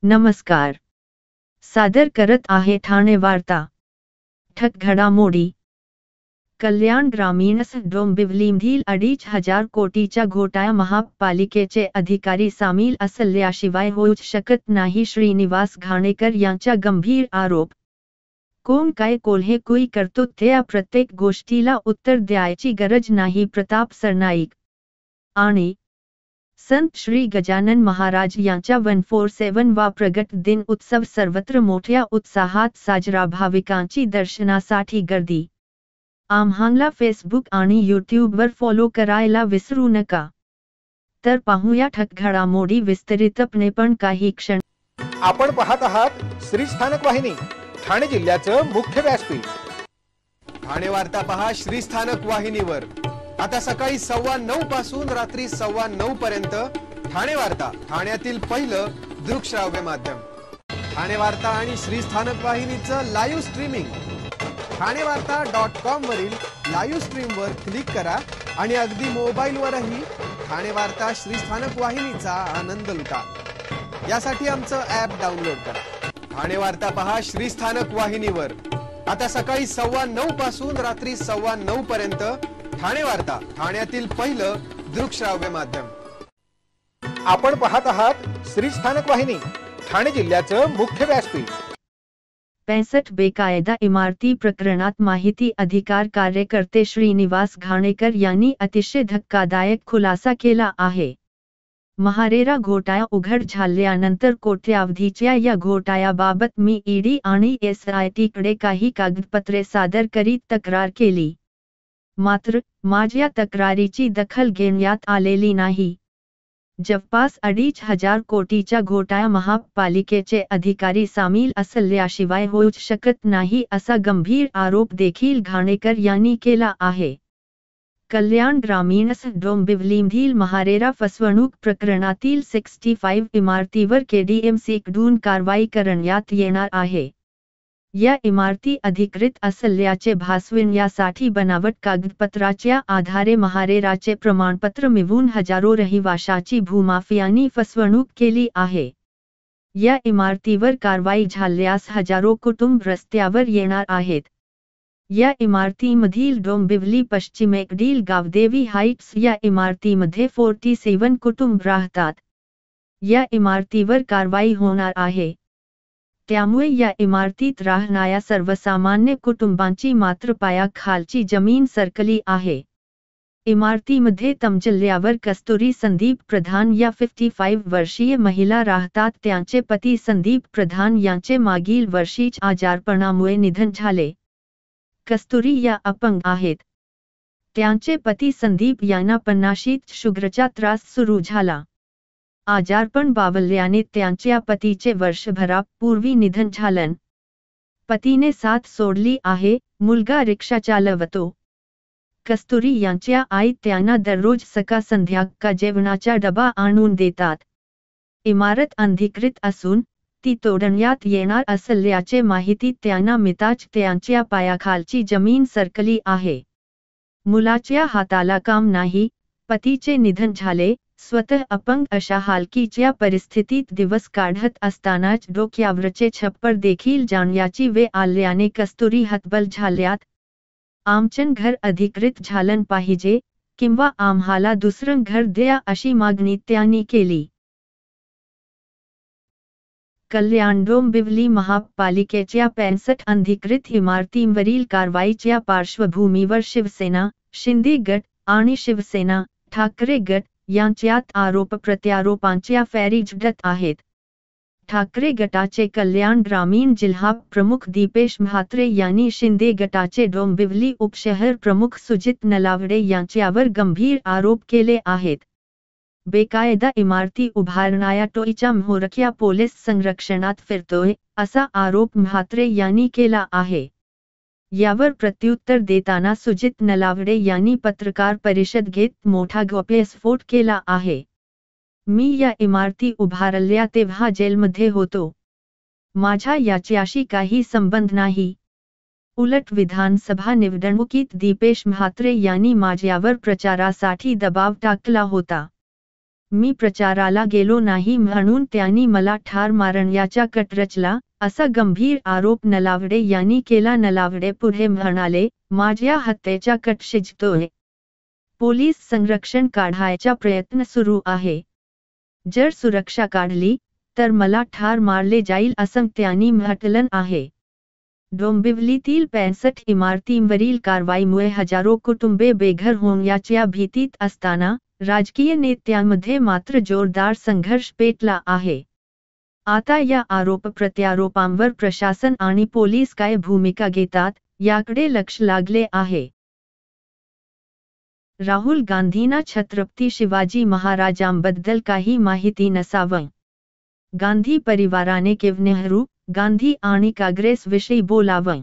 नमस्कार. सादर करत आहे ठाणे वार्ता. ठक घडामोडी. कल्याण ग्रामीण डोंबिवलीमधील 2,500 कोटीच्या घोटाळ्यात महापालिकेचे अधिकारी सामील असल्याशिवाय होऊच शकत नाही. श्रीनिवास घाणेकर यांचा गंभीर आरोप. कोण काय कोल्हे कुई करतो त्या प्रत्येक गोष्टीला उत्तर द्यायची गरज नाही. प्रताप सरनाईक. आणि संत श्री गजानन महाराज यांचा 147 वा प्रगट दिन उत्सव सर्वत्र मोठ्या उत्साहात साजरा. भाविकांची दर्शनासाठी गर्दी. आम्हाला फेसबुक आणि यूट्यूबवर फॉलो करायला विसरू नका. तर पाहूया ठक घडामोडी विस्तारितपणे. पण काही क्षण. आपण पाहत आहात श्री स्थानक वाहिनी, ठाणे जिल्ह्याचं मुख्य व्यासपीठ. ठाणे वार्ता पहा श्री स्थानक वाहिनीवर. आता सकाळी 9:15 पासून रात्री 9:15 पर्यंत ठाणे वार्ता, ठाण्यातील पहिलं दृकश्राव्य माध्यम. ठाणे वार्ता आणि श्री स्थानक वाहिनीचं लाईव्ह स्ट्रीमिंग. ठाणेवार्ता.com वरील लाईव्ह स्ट्रीमवर क्लिक करा आणि अगदी मोबाईलवरही ठाणे वार्ता श्री स्थानक वाहिनीचा आनंद लुटा. यासाठी आमचं ॲप डाउनलोड करा. ठाणे वार्ता पहा श्री स्थानक वाहिनीवर. आता सकाळी 9:15 पासून रात्री 9:15 पर्यंत ठाणे वार्ता, ठाण्यातील पहिलं दृकश्राव्य माध्यम. आपण पाहत आहात श्री स्थानक वाहिनी, ठाणे जिल्ह्याचं मुख्य व्यासपीठ. 65 बेकायदा इमारती प्रकरणात माहिती अधिकार कार्यकर्ते श्रीनिवास घाणेकर यांनी अतिशय धक्कादायक खुलासा केला आहे. महारेरा घोटाळा उघड झाल्यानंतर कोट्यावधीच्या या घोटाळ्याबाबत मी ईडी आणि SITकडे काही कागदपत्रे सादर करीत तक्रार केली. मात्र माझ्या तक्रारीची दखल घेण्यात आलेली नाही. जवळपास 2,500 कोटीच्या घोटाळ्यात महापालिकेचे अधिकारी सामील असल्याशिवाय होऊच शकत नाही असा गंभीर आरोप देखील घाणेकर यांनी केला आहे. कल्याण ग्रामीण डोंबिवलीमधील महारेरा फसवणूक प्रकरणातील 65 इमारतीवर KDMCकडून कारवाई करण्यात येणार आहे. या इमारती अधिकृत असल्याचे भासविण्यासाठी बनावट कागदपत्राच्या आधारे महारेराचे प्रमाणपत्र मिळवून हजारो रहिवाशांची भूमाफियांनी फसवणूक केली आहे. या इमारतीवर कारवाई झाल्यास हजारो कुटुंब रस्त्यावर येणार आहेत. या इमारतीमधील डोंबिवली पश्चिमेकडील गावदेवी हाईट्स या इमारतीमध्ये 47 कुटुंब राहतात. या इमारतीवर कारवाई होणार आहे. त्यामुळे या इमारतीत राहणाऱ्या सर्वसामान्य कुटुंबांची मात्र पायाखालची जमीन सरकली आहे. इमारतीमध्ये तमजल्यावर कस्तुरी संदीप प्रधान या 55 वर्षीय महिला राहतात. त्यांचे पती संदीप प्रधान यांचे मागील वर्षीच आजारपणामुळे निधन झाले. कस्तुरी या अपंग आहेत. त्यांचे पती संदीप यांना 50शीत शुगरचा त्रास सुरू झाला. आजारपण बावरल्याने त्यांच्या पतीचे वर्षभरापूर्वी निधन झालं. पतीने साथ सोडली आहे. मुलगा रिक्षा चालवतो. कस्तुरी यांच्या आई त्यांना दररोज सकाळ संध्याकाळ जेवणाचा डबा आणून देतात. इमारत अनधिकृत असून ती तोडण्यात येणार असल्याचे माहिती त्यांना मिळताच त्यांच्या पायाखालची जमीन सरकली आहे. मुलाच्या हाताला काम नाही. पतीचे निधन झाले. स्वतः अपंग अशा हालकीच्या परिस्थितीत दिवस काढत असतानाच डोक्यावरचे छप्पर देखील जाण्याची वेळ आल्याने कस्तुरी हतबल झाल्यात. आमचं घर अधिकृत झालं पाहिजे किंवा आम्हाला दुसरं घर द्या अशी मागणी त्यांनी केली. कल्याण डोंबिवली महापालिकेच्या 65 अनधिकृत इमारतींवरील कारवाईच्या पार्श्वभूमीवर शिवसेना, शिंदे गट आणि शिवसेना, ठाकरे गट यांच्यात आरोप प्रत्यारोपांच्या फैरी झडत आहेत. ठाकरे गटाचे कल्याण ग्रामीण जिल्हा प्रमुख दीपेश म्हात्रे यांनी शिंदे गटाचे डोंबिवली उपशहर प्रमुख सुजित नलावडे यांच्यावर गंभीर आरोप केले आहेत. बेकायदा इमारती उभारणाऱ्या टोळीचा म्होरक्या पोलीस संरक्षणात फिरतोय असा आरोप म्हात्रे यांनी केला आहे. यावर प्रत्युत्तर देताना सुजित नलावडे यांनी पत्रकार परिषद घेत मोठा गौप्यस्फोट केला आहे. मी या इमारती उभारल्या तेव्हा जेलमध्ये होतो. माझा याच्याशी काही संबंध नाही. उलट विधानसभा निवडणुकीत दीपेश म्हात्रे यांनी माझ्यावर प्रचारासाठी दबाव टाकला होता. मी प्रचाराला गेलो नाही म्हणून त्यांनी मला ठार मारण्याचा कट रचला, असा गंभीर आरोप नलावडे यांनी केला. नलावडे पुढे म्हणाले, माझ्या हत्येचा कट शिजतोय. पोलीस संरक्षण काढायचा प्रयत्न सुरू आहे. जर सुरक्षा काढली तर मला ठार मारले जाईल असं त्यांनी म्हटलं आहे. डोंबिवलीतील 65 इमारतींवरील कारवाईमुळे हजारो कुटुंबे बेघर होण्याच्या भीतीत असताना राजकीय नेत्यांमध्ये मात्र जोरदार संघर्ष पेटला आहे. आता या आरोप प्रत्यारोपांवर प्रशासन आणि पोलीस काय भूमिका घेतात याकडे लक्ष लागले आहे. राहुल गांधींना छत्रपती शिवाजी महाराजांबद्दल काही माहिती नसावं. गांधी परिवाराने केवळ नेहरू, गांधी आणि काँग्रेसविषयी बोलावं.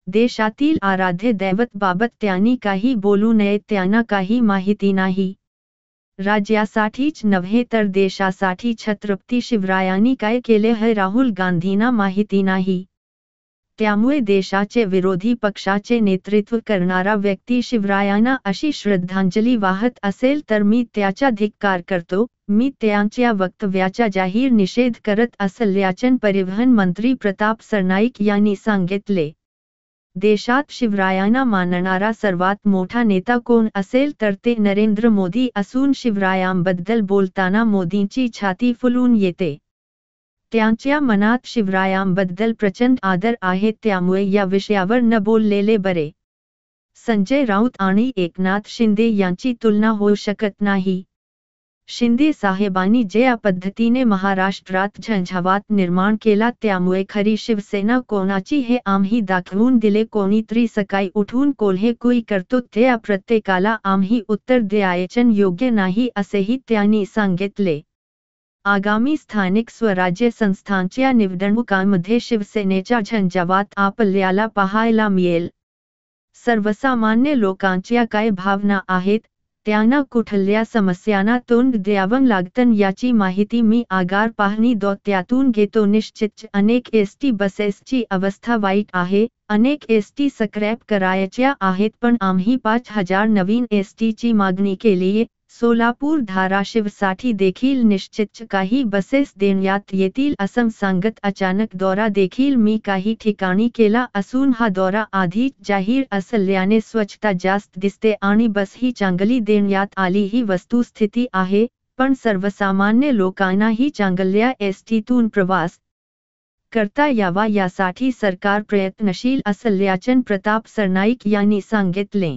देशातील आराध्य दैवत बाबत त्यांनी काही बोलू नये. त्यांना काही माहिती नाही. राज्यासाठीच नव्हे तर देशासाठी छत्रपती शिवरायांनी काय केले हे राहुल गांधींना माहिती नाही. त्यामुळे देशाचे विरोधी पक्षाचे नेतृत्व करणारा व्यक्ती शिवरायांना अशी श्रद्धांजली वाहत असेल तर मी त्याचा धिक्कार करतो. मी त्यांच्या वक्तव्याचा जाहीर निषेध करत असल्याचे परिवहन मंत्री प्रताप सरनाईक यांनी सांगितले. देशात शिवरायांना मानणारा सर्वात मोठा नेता कोण असेल तर ते नरेंद्र मोदी असून शिवरायांबद्दल बोलताना मोदींची छाती फुलून येते. त्यांच्या मनात शिवरायांबद्दल प्रचंड आदर आहे. त्यामुळे या विषयावर न बोललेले बरे. संजय राऊत आणि एकनाथ शिंदे यांची तुलना होऊ शकत नाही. शिंदे साहेबांनी ज्या पद्धतीने महाराष्ट्रात झंझावात निर्माण केला त्यामुळे खरी शिवसेना कोणाची हे आम्ही दाखवून दिले. कोणीतरी सकाळी उठून कोल्हेकुई करतो त्या प्रत्येकाला आम्ही उत्तर द्यायचे योग्य नाही असेही त्यांनी सांगितले. आगामी स्थानिक स्वराज्य संस्थांच्या निवडणुकांमध्ये शिवसेनेचा झंझावात आपल्याला पाहायला मिळेल. सर्वसामान्य लोकांच्या काय भावना आहेत, त्यांना कुठल्या समस्यांना तोंड द्यावं लागतं याची माहिती मी आगार पाहणी दौत्यातून घेतो. निश्चितच अनेक एसटी बसेसची अवस्था वाईट आहे. अनेक एसटी स्क्रॅप करायच्या आहेत पण आम्ही 5000 नवीन एसटीची मागणी केलीये. सोलापूर धाराशिवसाठी देखील निश्चितच काही बसेस देण्यात येतील असं सांगत अचानक दौरा देखील मी काही ठिकाणी केला असून हा दौरा आधीच जाहीर असल्याने स्वच्छता जास्त दिसते आणि बसही चांगली देण्यात आली ही वस्तुस्थिती आहे. पण सर्वसामान्य लोकांनाही चांगल्या एसटीतून प्रवास करता यावा यासाठी सरकार प्रयत्नशील असल्याचे प्रताप सरनाईक यांनी सांगितले.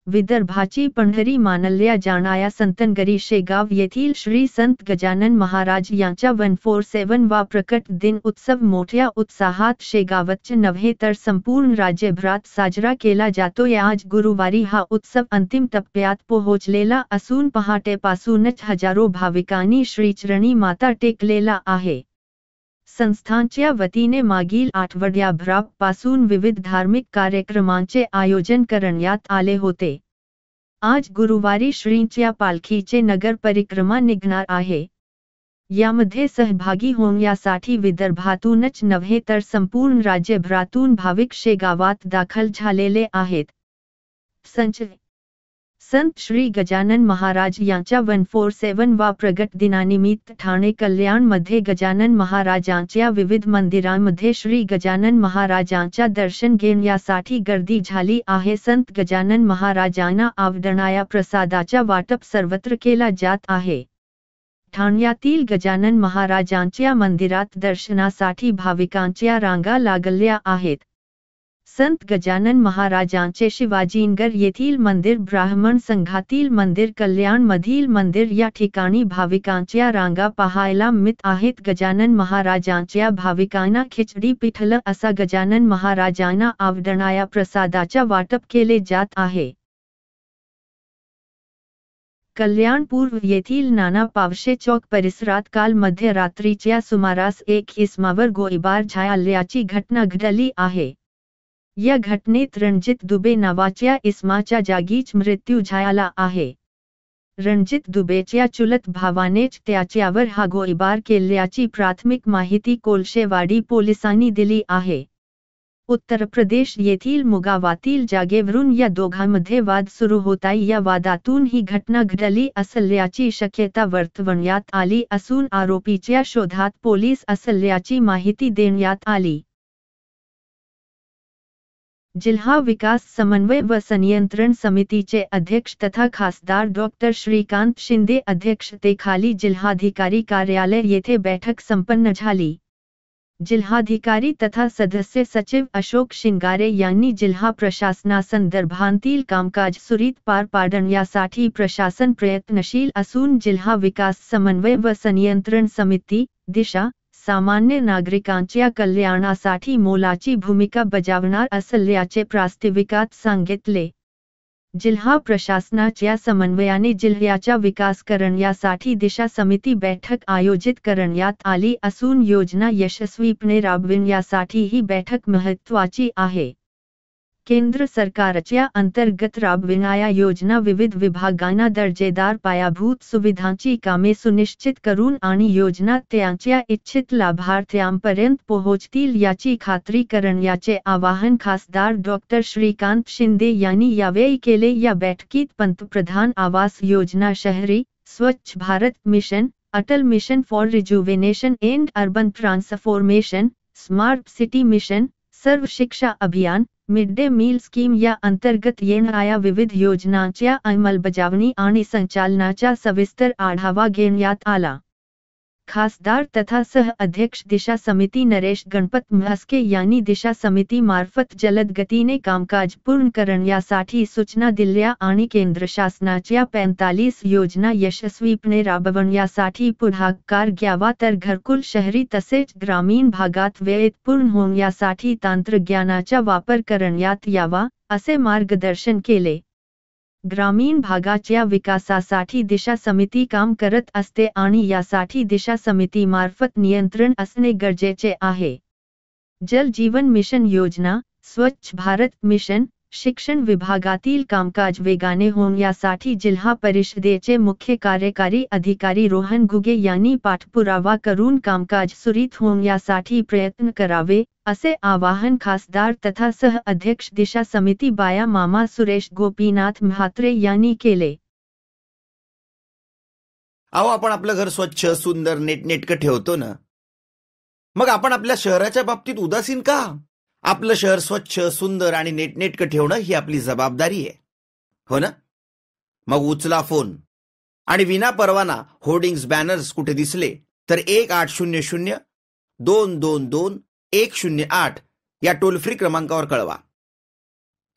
विदर्भाची पंढरी मानल्या जाणाऱ्या संतनगरी शेगाव येथील श्री संत गजानन महाराज यांचा 147 वा प्रकट दिन उत्सव मोठ्या उत्साहात शेगावच नव्हे तर संपूर्ण राज्यभरात साजरा केला जातोय. आज गुरुवारी हा उत्सव अंतिम टप्प्यात पोहोचलेला असून पहाटेपासूनच हजारो भाविकांनी श्रीचरणी माथा टेकलेला आहे. संस्थांच्या वतीने मागील आठवड्याभरापासून विविध धार्मिक कार्यक्रमांचे आयोजन करण्यात आले होते. आज गुरुवारी श्रींच्या पालखीचे नगर परिक्रमा निघणार आहे. यामध्ये सहभागी होण्यासाठी विदर्भातूनच नव्हे तर संपूर्ण राज्यभरातून भाविक शेगावात दाखल झालेले आहेत. संत श्री गजानन महाराज यांच्या 147 वा प्रगट दिनानिमित्त ठाणे कल्याण मध्ये गजानन महाराजांच्या विविध मंदिरांमध्ये श्री गजानन महाराजांच्या दर्शन घेण्यासाठी गर्दी झाली आहे. संत गजानन महाराजांना आवडणाऱ्या प्रसादाचा वाटप सर्वत्र केला जात आहे. ठाण्यातील गजानन महाराजांच्या मंदिरात दर्शनासाठी भाविकांच्या रांगा लागल्या आहेत. संत गजानन महाराजांचे शिवाजीनगर येथील मंदिर, ब्राह्मण संघातील मंदिर, कल्याण मधील मंदिर या ठिकाणी भाविकांच्या रांगा पाहायला मिळत आहेत. गजानन महाराजांच्या भाविकांना खिचडी पिठलं असा गजानन महाराजांना आवडणाऱ्या प्रसादाचा वाटप केले जात आहे. कल्याणपूर्व येथील नाना पावशे चौक परिसरात काल मध्यरात्रीच्या सुमारास एक इसमावर गोळीबार झाल्याची घटना घडली आहे। या घटनेत रणजित दुबे नावाच्या इसमाचा जागीच मृत्यू झाला आहे। रणजित दुबेच्या चुलत भावानेच त्याच्यावर हा गोळीबार केल्याची प्राथमिक माहिती कोळशेवाडी पोलिसांनी दिली आहे। उत्तर प्रदेश येथील मुगावातील जागेवरून या दोघांमध्ये वाद सुरू होता। या वादातून ही घटना घडली असल्याची शक्यता वर्तवण्यात आली असून आरोपीच्या शोधात पोलीस असल्याची माहिती देण्यात आली। जिल्हा विकास समन्वय व संनियंत्रण समितीचे अध्यक्ष तथा खासदार डॉक्टर श्रीकांत शिंदे अध्यक्षतेखाली जिल्हाधिकारी कार्यालय येथे बैठक संपन्न झाली। जिल्हाधिकारी तथा सदस्य सचिव अशोक शिंगारे यांनी जिल्हा प्रशासनासंदर्भातील कामकाज सुरळीत पार पाडण्यासाठी प्रशासन प्रयत्नशील असून जिल्हा विकास समन्वय व संनियंत्रण समिती दिशा सामान्य नागरिकांच्या कल्याणासाठी मोलाची भूमिका बजावणार असल्याचे प्रास्ताविकात सांगितले। जिल्हा प्रशासनाच्या समन्वयाने जिल्ह्याचा विकास करण्यासाठी दिशा समिती बैठक आयोजित करण्यात आली असून योजना यशस्वीपणे राबविण्यासाठी ही बैठक महत्त्वाची आहे। केंद्र सरकारच्या अंतर्गत राबविणाऱ्या योजना विविध विभागांना दर्जेदार पायाभूत सुविधांची कामे सुनिश्चित करून आणि योजना त्यांच्या इच्छित लाभार्थ्यांपर्यंत पोहोचतील याची खात्री करण्याचे आवाहन खासदार डॉक्टर श्रीकांत शिंदे यांनी यावेळी केले। या बैठकीत पंतप्रधान आवास योजना, शहरी स्वच्छ Bharat mission, Atal mission for rejuvenation end urban transformation, smart city mission, सर्व शिक्षा अभियान, मिड डे मील स्कीम या अंतर्गत येणाऱ्या विविध योजनांच्या अंमलबजावणी आणि संचालनाचा सविस्तर आढावा घेण्यात आला। खासदार तथा सह अध्यक्ष दिशा समिती नरेश गणपत म्हस्के यांनी दिशा समिती मार्फत जलद गतीने कामकाज पूर्ण करण्यासाठी सूचना दिल्या आणि केंद्र शासनाच्या 45 योजना यशस्वीपणे राबवण्यासाठी पुढाकार घ्यावा तर घरकुल शहरी तसेच ग्रामीण भागात वेळेत पूर्ण होण्यासाठी तंत्रज्ञानाचा वापर करण्यात यावा असे मार्गदर्शन केले। ग्रामीण भागाच्या विकासासाठी दिशा समिती काम करत असते आणि यासाठी दिशा समितीमार्फत नियंत्रण असणे गरजेचे आहे। जल जीवन मिशन योजना, स्वच्छ भारत मिशन, शिक्षण विभागातील कामकाज वेगाने होण्यासाठी जिल्हा परिषदेचे मुख्य कार्यकारी अधिकारी रोहन घुगे यांनी पाठपुरावा करून कामकाज सुरळीत होण्यासाठी प्रयत्न करावे असे आवाहन खासदार तथा सह अध्यक्ष दिशा समिती बाया मामा सुरेश गोपीनाथ म्हात्रे यांनी केले। अहो, आपण आपलं घर स्वच्छ सुंदर नीटनेटकं ठेवतो ना, मग आपण आपल्या शहराच्या बाबतीत उदासीन का? आपलं शहर स्वच्छ सुंदर आणि नीटनेटकं ठेवणं ही आपली जबाबदारी आहे, हो ना? मग उचला फोन आणि विना परवाना होर्डिंग्स बॅनर्स कुठे दिसले तर 1800-222-108 या टोल फ्री क्रमांकावर कळवा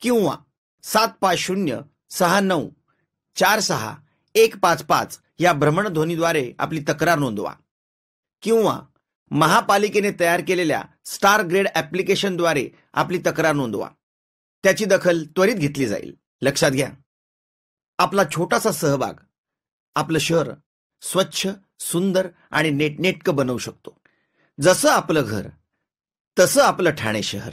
किंवा 75069464155 या भ्रमणध्वनीद्वारे आपली तक्रार नोंदवा किंवा महापालिकेने तयार केलेल्या स्टार ग्रेड ॲप्लिकेशनद्वारे आपली तक्रार नोंदवा। त्याची दखल त्वरित घेतली जाईल। लक्षात घ्या, आपला छोटासा सहभाग आपलं शहर स्वच्छ सुंदर आणि नीटनेटकं बनवू शकतो। जसं आपलं घर तसं आपलं ठाणे शहर।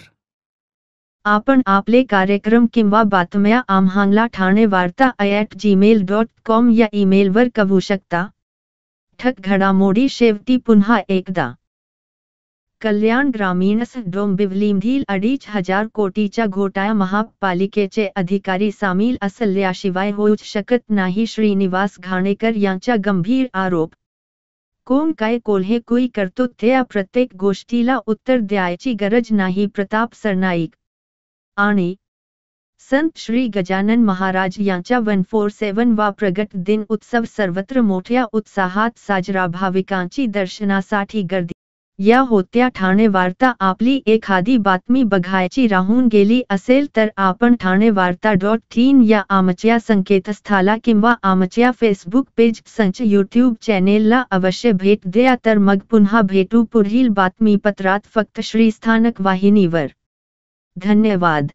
आपण आपले कार्यक्रम किंवा बातम्या आम्हाला ठाणेवार्ता@gmail.com या ईमेलवर कळवू शकता। ठक घडामोडी शेवटी पुन्हा एकदा, कल्याण ग्रामीणस डोंबिवलीमधील 2,500 कोटीच्या घोटाळ्यात महापालिकेचे अधिकारी सामील असल्याशिवाय होऊच शकत नाही, श्रीनिवास घाणेकर यांचा गंभीर आरोप। कोण काय कोल्हे कुई करतो त्या प्रत्येक गोष्टीला उत्तर द्यायची गरज नाही, प्रताप सरनाईक। आणि संत श्री गजानन महाराज यांचा 147 वा प्रगट दिन उत्सव सर्वत्र मोठ्या उत्साहात साजरा, भाविकांची दर्शनासाठी गर्दी। या होत्या ठाणे वार्ता। आपली एखादी बातमी बघायची राहून गेली असेल तर आपण ठाणेवार्ता.in या आमच्या संकेतस्थळाला किंवा आमच्या फेसबुक पेज संच यूट्यूब चॅनेलला अवश्य भेट द्या। तर मग पुन्हा भेटू पुढील बातमीपत्रात फक्त श्रीस्थानक वाहिनीवर। धन्यवाद।